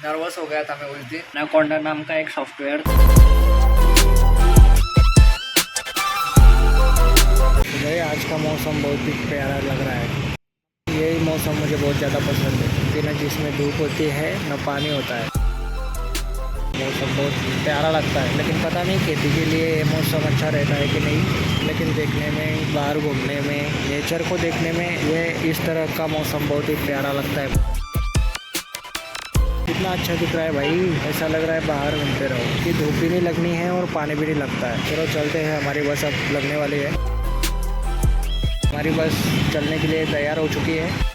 Nervous हो गया था मैं उस दिन। एनाकोंडा नाम का एक सॉफ्टवेयर। भाई आज का मौसम बहुत ही प्यारा लग रहा है। यही मौसम मुझे बहुत ज़्यादा पसंद है क्योंकि ना जिसमें धूप होती है ना पानी होता है। मौसम बहुत प्यारा लगता है, लेकिन पता नहीं खेती के लिए ये मौसम अच्छा रहता है कि नहीं। लेकिन देखने में, बाहर घूमने में, नेचर को देखने में ये इस तरह का मौसम बहुत ही प्यारा लगता है। कितना अच्छा दिख रहा है भाई, ऐसा लग रहा है बाहर घूमते रहो कि धूप भी नहीं लगनी है और पानी भी नहीं लगता है। चलो चलते हैं, हमारी बस अब लगने वाली है। हमारी बस चलने के लिए तैयार हो चुकी है।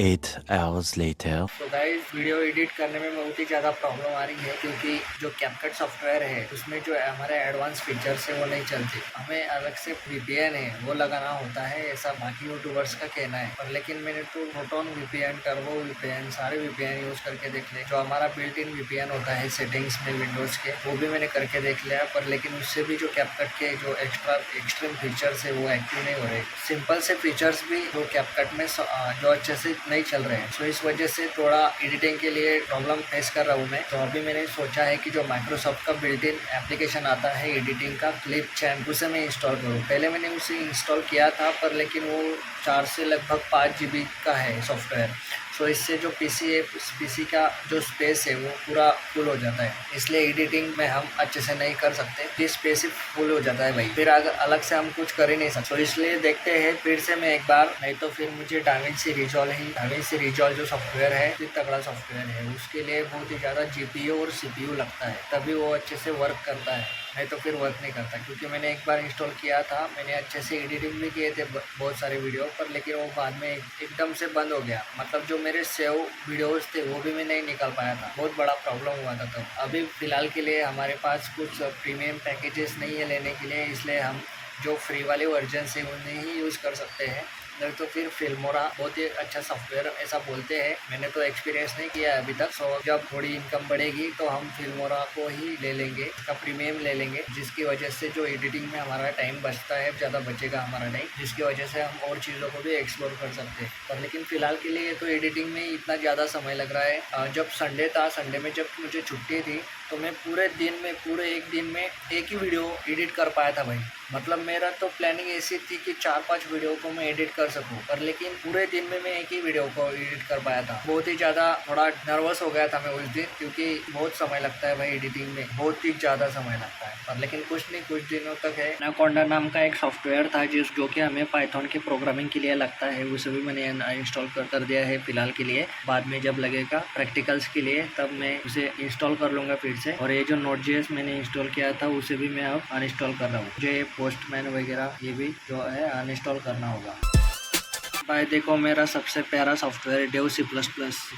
8 hours later. तो गाइस वीडियो एडिट करने में बहुत ही ज़्यादा प्रॉब्लम आ रही है क्योंकि जो कैपकट सॉफ्टवेयर है उसमें जो हमारे एडवांस फीचर्स है वो नहीं चलते। हमें अलग से VPN है वो लगाना होता है, ऐसा बाकी यूट्यूबर्स का कहना है। पर लेकिन मैंने तो प्रोटॉन VPN, टर्बो VPN, सारे VPN यूज़ करके देख लिया। जो हमारा बिल्ट इन VPN होता है सेटिंग्स में विंडोज़ के, वो भी मैंने करके देख लिया। पर लेकिन उससे भी जो कैपकट के जो एक्सट्रीम फीचर्स है वो एक्टिव नहीं हो रहे। सिंपल से फीचर्स भी जो कैपकट में जो अच्छे से नहीं चल रहे हैं। तो इस वजह से थोड़ा एडिटिंग के लिए प्रॉब्लम फेस कर रहा हूँ मैं। तो अभी मैंने सोचा है कि जो माइक्रोसॉफ्ट का बिल्ट इन एप्लीकेशन आता है एडिटिंग का, क्लिप चैम्प, उसे मैं इंस्टॉल करूँ। पहले मैंने उसे इंस्टॉल किया था पर लेकिन वो 4 से लगभग 5 GB का है सॉफ्टवेयर। सो इससे जो पीसी का जो स्पेस है वो पूरा फुल हो जाता है, इसलिए एडिटिंग में हम अच्छे से नहीं कर सकते। ये स्पेस ही फुल हो जाता है भाई, फिर अलग से हम कुछ कर ही नहीं सकते। तो इसलिए देखते हैं फिर से मैं एक बार, नहीं तो फिर मुझे डाविंसी रिजॉल्व जो सॉफ्टवेयर है, इतना तगड़ा सॉफ्टवेयर है, उसके लिए बहुत ही ज़्यादा GPU और CPU लगता है, तभी वो अच्छे से वर्क करता है, नहीं तो फिर वर्क नहीं करता। क्योंकि मैंने एक बार इंस्टॉल किया था, मैंने अच्छे से एडिटिंग भी किए थे बहुत सारे वीडियो पर, लेकिन वो बाद में एकदम से बंद हो गया। मतलब जो मेरे सेव वीडियोस थे वो भी मैं नहीं निकाल पाया था, बहुत बड़ा प्रॉब्लम हुआ था। तब अभी फ़िलहाल के लिए हमारे पास कुछ प्रीमियम पैकेजेस नहीं है लेने के लिए, इसलिए हम जो फ्री वाले वर्जन से उन्हें ही यूज़ कर सकते हैं। नहीं तो फिर फिल्मोरा बहुत ही अच्छा सॉफ्टवेयर ऐसा बोलते हैं, मैंने तो एक्सपीरियंस नहीं किया है अभी तक। सो जब थोड़ी इनकम बढ़ेगी तो हम फिल्मोरा को ही ले लेंगे, इसका प्रीमियम ले लेंगे, जिसकी वजह से जो एडिटिंग में हमारा टाइम बचता है, ज़्यादा बचेगा हमारा टाइम, जिसकी वजह से हम और चीज़ों को भी एक्सप्लोर कर सकते हैं। पर लेकिन फ़िलहाल के लिए तो एडिटिंग में इतना ज़्यादा समय लग रहा है। जब संडे था, संडे में जब मुझे छुट्टी थी तो मैं पूरे एक दिन में एक ही वीडियो एडिट कर पाया था भाई। मतलब मेरा तो प्लानिंग ऐसी थी कि 4-5 वीडियो को मैं एडिट कर सकूं, पर लेकिन पूरे दिन में मैं एक ही वीडियो को एडिट कर पाया था। बहुत ही ज़्यादा थोड़ा नर्वस हो गया था मैं उस दिन, क्योंकि बहुत समय लगता है भाई एडिटिंग में, बहुत ही ज़्यादा समय लगता है। पर लेकिन कुछ नहीं, कुछ दिनों तक है। एनाकोंडा नाम का एक सॉफ्टवेयर था जो कि हमें पाइथन की प्रोग्रामिंग के लिए लगता है, उसे भी मैंने इंस्टॉल कर दिया है फिलहाल के लिए। बाद में जब लगेगा प्रैक्टिकल्स के लिए तब मैं उसे इंस्टॉल कर लूँगा फिर से। और ये जो Node.js मैंने इंस्टॉल किया था उसे भी मैं अब अनइंस्टॉल कर रहा हूँ। मुझे पोस्टमैन वगैरह ये भी जो है अनइंस्टॉल करना होगा। भाई देखो, मेरा सबसे प्यारा सॉफ्टवेयर डेव C++,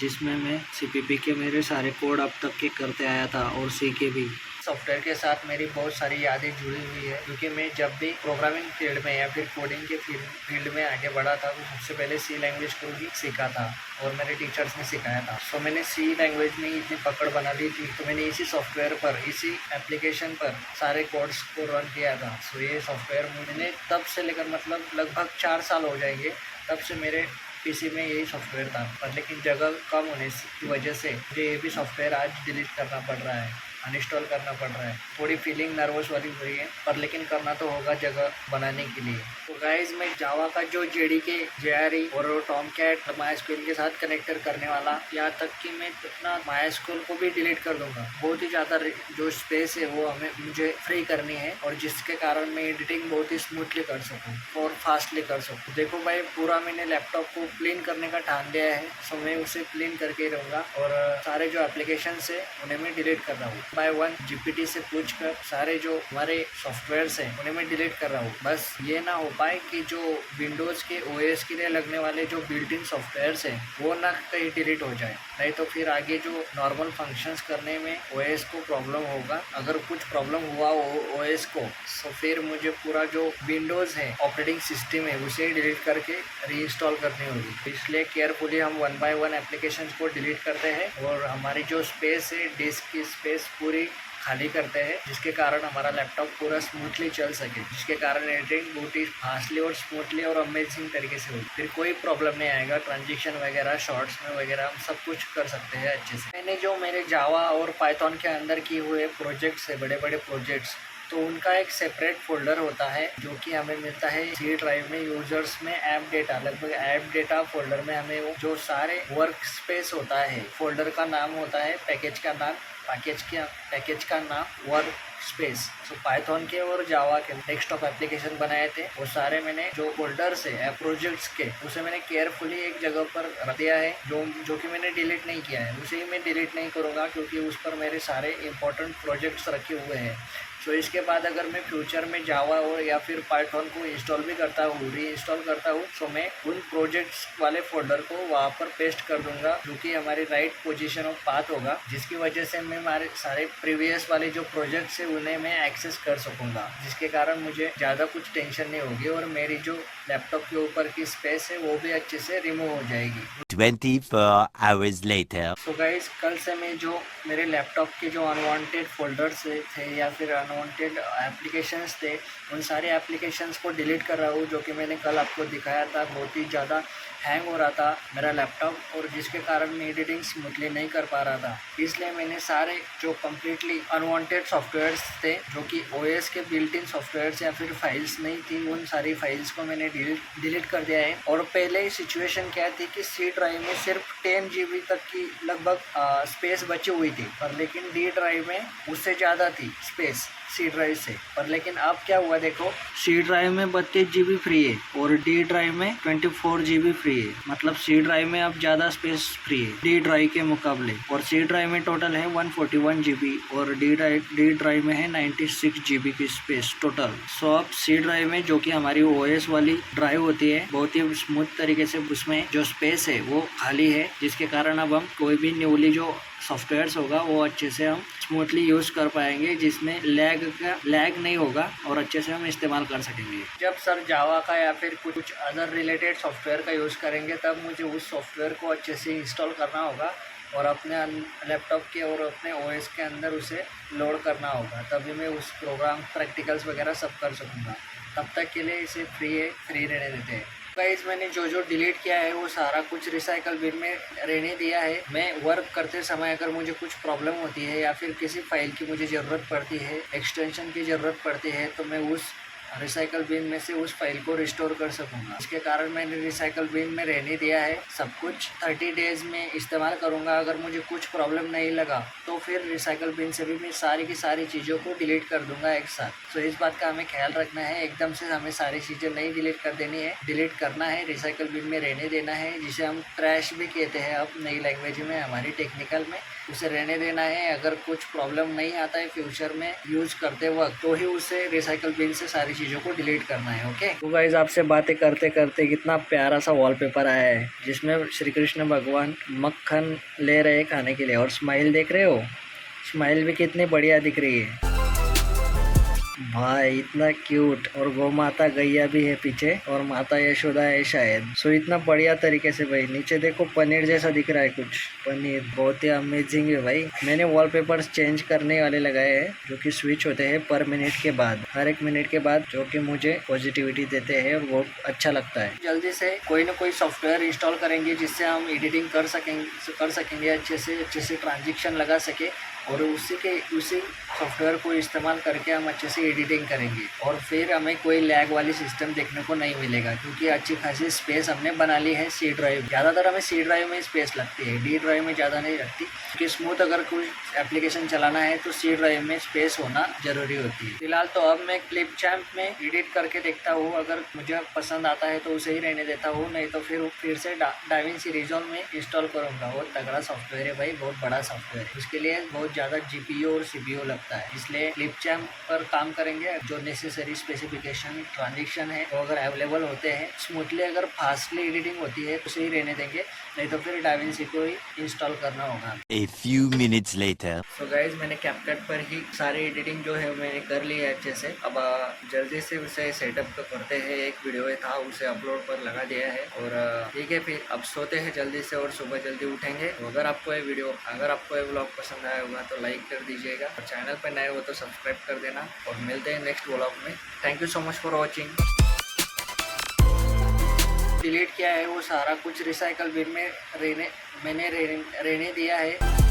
जिसमें मैं CPP के मेरे सारे कोड अब तक के करते आया था और C के भी। सॉफ्टवेयर के साथ मेरी बहुत सारी यादें जुड़ी हुई है, क्योंकि मैं जब भी प्रोग्रामिंग फील्ड में या फिर कोडिंग के फील्ड में आगे बढ़ा था तो सबसे पहले C लैंग्वेज को ही सीखा था और मेरे टीचर्स ने सिखाया था। तो मैंने C लैंग्वेज में इतनी पकड़ बना ली थी, तो मैंने इसी सॉफ्टवेयर पर, इसी एप्लीकेशन पर सारे कोड्स को रन किया था। सो ये सॉफ्टवेयर मैंने तब से लेकर मतलब लगभग 4 साल हो जाएंगे, तब से मेरे पीसी में यही सॉफ्टवेयर था। पर लेकिन जगह कम होने की वजह से मुझे ये भी सॉफ्टवेयर आज डिलीट करना पड़ रहा है, अनइंस्टॉल करना पड़ रहा है। थोड़ी फीलिंग नर्वस वाली हुई है, पर लेकिन करना तो होगा जगह बनाने के लिए। तो गाइज मैं जावा का जो JDK, JRE और टॉमकैट MySQL के साथ कनेक्टर करने वाला, यहाँ तक कि मैं अपना MySQL को भी डिलीट कर दूंगा। बहुत ही ज़्यादा जो स्पेस है वो मुझे फ्री करनी है, और जिसके कारण मैं एडिटिंग बहुत ही स्मूथली कर सकूँ और फास्टली कर सकूँ। देखो भाई, पूरा मैंने लैपटॉप को क्लीन करने का ठान लिया है, सो मैं उसे क्लीन करके ही रहूँगा। और सारे जो एप्लीकेशन है उन्हें मैं डिलीट कर रहा हूँ बाय वन। GPT से पूछ कर सारे जो हमारे सॉफ्टवेयर्स हैं उन्हें मैं डिलीट कर रहा हूँ। बस ये ना हो पाए कि जो विंडोज़ के OS के लिए लगने वाले जो बिल्ट इन सॉफ्टवेयर्स हैं वो ना कहीं डिलीट हो जाए, नहीं तो फिर आगे जो नॉर्मल फंक्शंस करने में OS को प्रॉब्लम होगा। अगर कुछ प्रॉब्लम हुआ OS को, तो फिर मुझे पूरा जो विंडोज़ है ऑपरेटिंग सिस्टम है उसे डिलीट करके रीइंस्टॉल करनी होगी। इसलिए केयरफुली हम 1 बाय 1 एप्लीकेशन को डिलीट करते हैं, और हमारी जो स्पेस है, डिस्क की स्पेस पूरी खाली करते हैं, जिसके कारण हमारा लैपटॉप पूरा स्मूथली चल सके, जिसके कारण एडिटिंग बहुत ही फास्टली और स्मूथली और अमेजिंग तरीके से होगी। फिर कोई प्रॉब्लम नहीं आएगा, ट्रांजिशन वगैरह शॉर्ट्स में वगैरह हम सब कुछ कर सकते हैं अच्छे से। मैंने जो मेरे जावा और पाइथन के अंदर किए हुए प्रोजेक्ट्स है, बड़े बड़े प्रोजेक्ट्स, तो उनका एक सेपरेट फोल्डर होता है जो कि हमें मिलता है सी ड्राइव में, यूजर्स में ऐप डेटा, लगभग ऐप डेटा फोल्डर में हमें वो जो सारे वर्क स्पेस होता है, फोल्डर का नाम होता है, पैकेज का नाम वर्क स्पेस। तो पाइथन के और जावा के डेस्कटॉप एप्लीकेशन बनाए थे, वो सारे मैंने जो फोल्डर्स है प्रोजेक्ट्स के, उसे मैंने केयरफुली एक जगह पर रख दिया है, जो कि मैंने डिलीट नहीं किया है। उसे ही मैं डिलीट नहीं करूँगा क्योंकि उस पर मेरे सारे इंपॉर्टेंट प्रोजेक्ट्स रखे हुए हैं। तो इसके बाद अगर मैं फ्यूचर में जावा और या फिर पाइथन को इंस्टॉल भी करता हूँ, री इंस्टॉल करता हूँ, तो मैं उन प्रोजेक्ट्स वाले फोल्डर को वहाँ पर पेस्ट कर दूंगा, जो कि हमारी राइट पोजीशन ऑफ पाथ होगा, जिसकी वजह से मैं हमारे सारे प्रीवियस वाले जो प्रोजेक्ट्स है उन्हें मैं एक्सेस कर सकूँगा, जिसके कारण मुझे ज़्यादा कुछ टेंशन नहीं होगी और मेरी जो लैपटॉप के ऊपर की स्पेस है वो भी अच्छे से रिमूव हो जाएगी। 24 hours later. तो गाइस, कल से मैं जो मेरे लैपटॉप के जो अनवांटेड फोल्डर्स थे या फिर अनवांटेड एप्लीकेशंस थे, उन सारे एप्लीकेशंस को डिलीट कर रहा हूँ, जो कि मैंने कल आपको दिखाया था। बहुत ही ज़्यादा हैंग हो रहा था मेरा लैपटॉप और जिसके कारण मैं एडिटिंग स्मूथली नहीं कर पा रहा था। इसलिए मैंने सारे जो कम्प्लीटली अनवांटेड सॉफ्टवेयर्स थे, जो कि ओएस के बिल्ट इन सॉफ्टवेयर्स या फिर फाइल्स नहीं थी, उन सारी फाइल्स को मैंने डिलीट कर दिया है। और पहले सिचुएशन क्या थी कि सी ड्राइव में सिर्फ 10 GB तक की लगभग स्पेस बची हुई थी, पर लेकिन डी ड्राइव में उससे ज़्यादा थी स्पेस सी ड्राइव से। पर लेकिन अब क्या हुआ, देखो, सी ड्राइव में 32 GB फ्री है और डी ड्राइव में 24 GB फ्री है। मतलब सी ड्राइव में अब ज़्यादा स्पेस फ्री है डी ड्राइव के मुकाबले। और सी ड्राइव में टोटल है 141 GB और डी ड्राइव में है 96 GB की स्पेस टोटल। सो अब सी ड्राइव में, जो कि हमारी ओएस वाली ड्राइव होती है, बहुत ही स्मूथ तरीके से उसमें जो स्पेस है वो खाली है, जिसके कारण अब हम कोई भी न्यूली जो सॉफ्टवेयर्स होगा वो अच्छे से हम स्मूथली यूज़ कर पाएंगे, जिसमें लैग नहीं होगा और अच्छे से हम इस्तेमाल कर सकेंगे। जब सर जावा का या फिर कुछ अदर रिलेटेड सॉफ्टवेयर का यूज़ करेंगे, तब मुझे उस सॉफ्टवेयर को अच्छे से इंस्टॉल करना होगा और अपने लैपटॉप के और अपने ओएस के अंदर उसे लोड करना होगा, तभी मैं उस प्रोग्राम प्रैक्टिकल्स वगैरह सब कर सकूँगा। तब तक के लिए इसे फ्री रहने देते हैं। गाइस, मैंने जो डिलीट किया है वो सारा कुछ रिसाइकल बिन में रहने दिया है। मैं वर्क करते समय अगर मुझे कुछ प्रॉब्लम होती है या फिर किसी फाइल की मुझे ज़रूरत पड़ती है, एक्सटेंशन की ज़रूरत पड़ती है, तो मैं उस रिसाइकल बिन में से उस फाइल को रिस्टोर कर सकूंगा। इसके कारण मैंने रिसाइकल बिन में रहने दिया है। सब कुछ 30 डेज में इस्तेमाल करूंगा। अगर मुझे कुछ प्रॉब्लम नहीं लगा तो फिर रिसाइकल बिन से भी मैं सारी की सारी चीज़ों को डिलीट कर दूंगा एक साथ। तो इस बात का हमें ख्याल रखना है, एकदम से हमें सारी चीज़ें नहीं डिलीट कर देनी है, डिलीट करना है, रिसाइकल बिन में रहने देना है, जिसे हम ट्रैश भी कहते हैं अब नई लैंग्वेज में, हमारी टेक्निकल में, उसे रहने देना है। अगर कुछ प्रॉब्लम नहीं आता है फ्यूचर में यूज़ करते वक्त, तो ही उसे रिसाइकल बिन से सारी चीज़ों को डिलीट करना है। ओके, तो गाइस, आपसे बातें करते करते कितना प्यारा सा वॉलपेपर आया है, जिसमें श्री कृष्ण भगवान मक्खन ले रहे हैं खाने के लिए, और स्माइल देख रहे हो, स्माइल भी कितनी बढ़िया दिख रही है भाई, इतना क्यूट। और गौ माता गैया भी है पीछे और माता यशोदा है शायद। सो इतना बढ़िया तरीके से भाई, नीचे देखो पनीर जैसा दिख रहा है कुछ, पनीर बहुत ही अमेजिंग है भाई। मैंने वॉलपेपर्स चेंज करने वाले लगाए हैं, जो कि स्विच होते हैं पर मिनट के बाद, हर एक मिनट के बाद, जो कि मुझे पॉजिटिविटी देते हैं और बहुत अच्छा लगता है। जल्दी से कोई ना कोई सॉफ्टवेयर इंस्टॉल करेंगे जिससे हम एडिटिंग कर सकेंगे अच्छे से ट्रांजिशन लगा सके, और उसी सॉफ्टवेयर को इस्तेमाल करके हम अच्छे से एडिटिंग करेंगे और फिर हमें कोई लैग वाली सिस्टम देखने को नहीं मिलेगा, क्योंकि अच्छी खासी स्पेस हमने बना ली है सी ड्राइव। ज़्यादातर हमें सी ड्राइव में स्पेस लगती है, डी ड्राइव में ज़्यादा नहीं लगती, क्योंकि स्मूथ अगर कोई एप्लीकेशन चलाना है तो सी ड्राइव में स्पेस होना ज़रूरी होती है। फिलहाल तो अब मैं क्लिपचैम्प में एडिट करके देखता हूँ, अगर मुझे पसंद आता है तो उसे ही रहने देता हूँ, नहीं तो फिर से डाविंची रिजॉल्व में इंस्टॉल करूँगा। बहुत तगड़ा सॉफ्टवेयर है भाई, बहुत बड़ा सॉफ्टवेयर है, उसके लिए बहुत ज़्यादा GPU और CPU लगता है, इसलिए क्लिपचैम्प पर काम करेंगे। जो नेसेसरी स्पेसिफिकेशन ट्रांजिशन है वो अगर अवेलेबल होते हैं, स्मूथली अगर फास्टली एडिटिंग होती है तो उसे ही रहने देंगे, नहीं तो फिर डाविंची को ही इंस्टॉल करना होगा। A few minutes later. तो गाइज, मैंने कैपकट पर ही सारी एडिटिंग जो है मैंने कर ली है अच्छे से। अब जल्दी से उसे सेटअप तो करते हैं, एक वीडियो था उसे अपलोड पर लगा दिया है, और ठीक है, फिर अब सोते हैं जल्दी से और सुबह जल्दी उठेंगे। तो अगर आपको ये व्लॉग पसंद आया होगा तो लाइक कर दीजिएगा और चैनल पर नए हो तो सब्सक्राइब कर देना और मिलते हैं नेक्स्ट व्लॉग में। Thank you so much for watching. Delete किया है वो सारा कुछ रिसाइकल बिन में रहने दिया है।